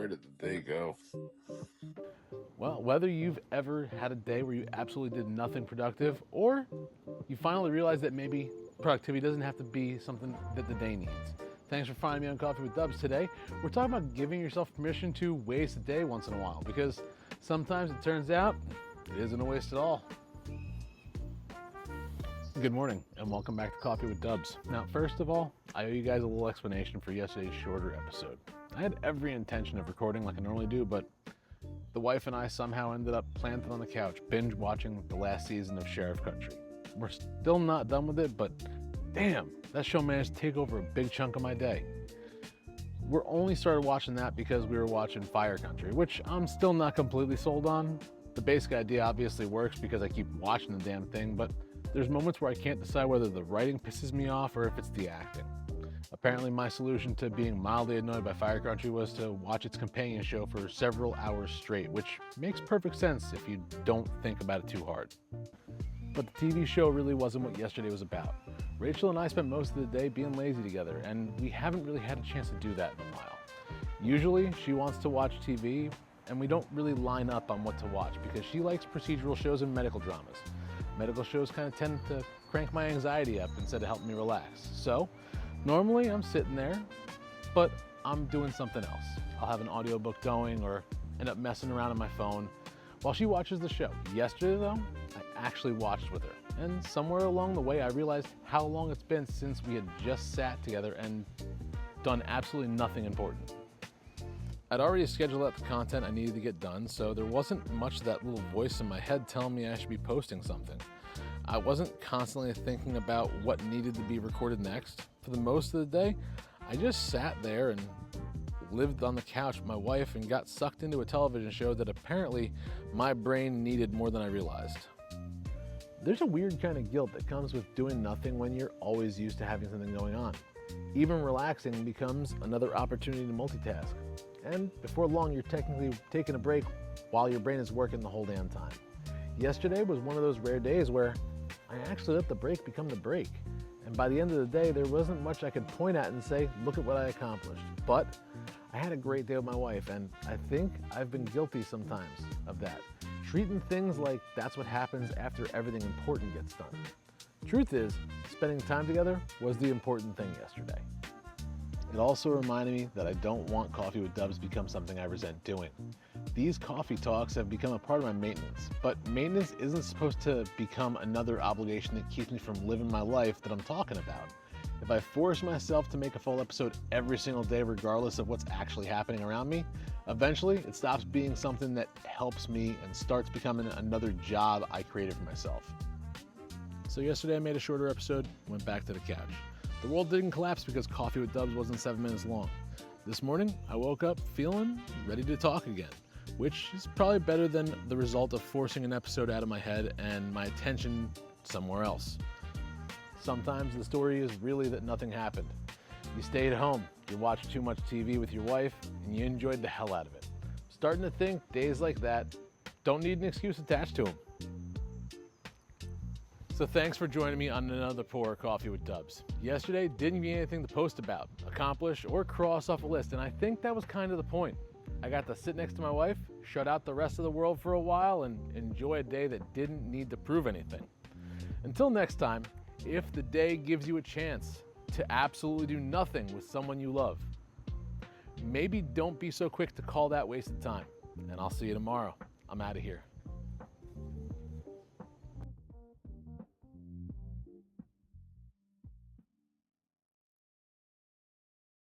Where did the day go? Well, whether you've ever had a day where you absolutely did nothing productive, or you finally realize that maybe productivity doesn't have to be something that the day needs. Thanks for finding me on Coffee with Dubs today. We're talking about giving yourself permission to waste a day once in a while, because sometimes it turns out it isn't a waste at all. Good morning and welcome back to Coffee with Dubs. Now, first of all, I owe you guys a little explanation for yesterday's shorter episode. I had every intention of recording like I normally do, but the wife and I somehow ended up planted on the couch, binge watching the last season of Sheriff Country. We're still not done with it, but damn, that show managed to take over a big chunk of my day. We're only started watching that because we were watching Fire Country, which I'm still not completely sold on. The basic idea obviously works because I keep watching the damn thing, but there's moments where I can't decide whether the writing pisses me off or if it's the acting. Apparently my solution to being mildly annoyed by Fire Country was to watch its companion show for several hours straight, which makes perfect sense if you don't think about it too hard. But the TV show really wasn't what yesterday was about. Rachel and I spent most of the day being lazy together, and we haven't really had a chance to do that in a while. Usually she wants to watch TV, and we don't really line up on what to watch because she likes procedural shows and medical dramas. Medical shows kind of tend to crank my anxiety up instead of helping me relax. So normally I'm sitting there, but I'm doing something else. I'll have an audiobook going or end up messing around on my phone while she watches the show. Yesterday though, I actually watched with her. And somewhere along the way, I realized how long it's been since we had just sat together and done absolutely nothing important. I'd already scheduled out the content I needed to get done, so there wasn't much of that little voice in my head telling me I should be posting something. I wasn't constantly thinking about what needed to be recorded next. For the most of the day, I just sat there and lived on the couch with my wife and got sucked into a television show that apparently my brain needed more than I realized. There's a weird kind of guilt that comes with doing nothing when you're always used to having something going on. Even relaxing becomes another opportunity to multitask. And before long, you're technically taking a break while your brain is working the whole damn time. Yesterday was one of those rare days where I actually let the break become the break. And by the end of the day, there wasn't much I could point at and say, look at what I accomplished. But I had a great day with my wife, and I think I've been guilty sometimes of that. Treating things like that's what happens after everything important gets done. Truth is, spending time together was the important thing yesterday. It also reminded me that I don't want Coffee with Dubs to become something I resent doing. These coffee talks have become a part of my maintenance, but maintenance isn't supposed to become another obligation that keeps me from living my life that I'm talking about. If I force myself to make a full episode every single day regardless of what's actually happening around me, eventually it stops being something that helps me and starts becoming another job I created for myself. So yesterday I made a shorter episode and went back to the couch. The world didn't collapse because Coffee with Dubs wasn't 7 minutes long. This morning, I woke up feeling ready to talk again, which is probably better than the result of forcing an episode out of my head and my attention somewhere else. Sometimes the story is really that nothing happened. You stayed home, you watched too much TV with your wife, and you enjoyed the hell out of it. Starting to think days like that don't need an excuse attached to them. So thanks for joining me on another Pour Coffee with Dubs. Yesterday didn't give me anything to post about, accomplish, or cross off a list, and I think that was kind of the point. I got to sit next to my wife, shut out the rest of the world for a while, and enjoy a day that didn't need to prove anything. Until next time, if the day gives you a chance to absolutely do nothing with someone you love, maybe don't be so quick to call that wasted time. And I'll see you tomorrow. I'm out of here.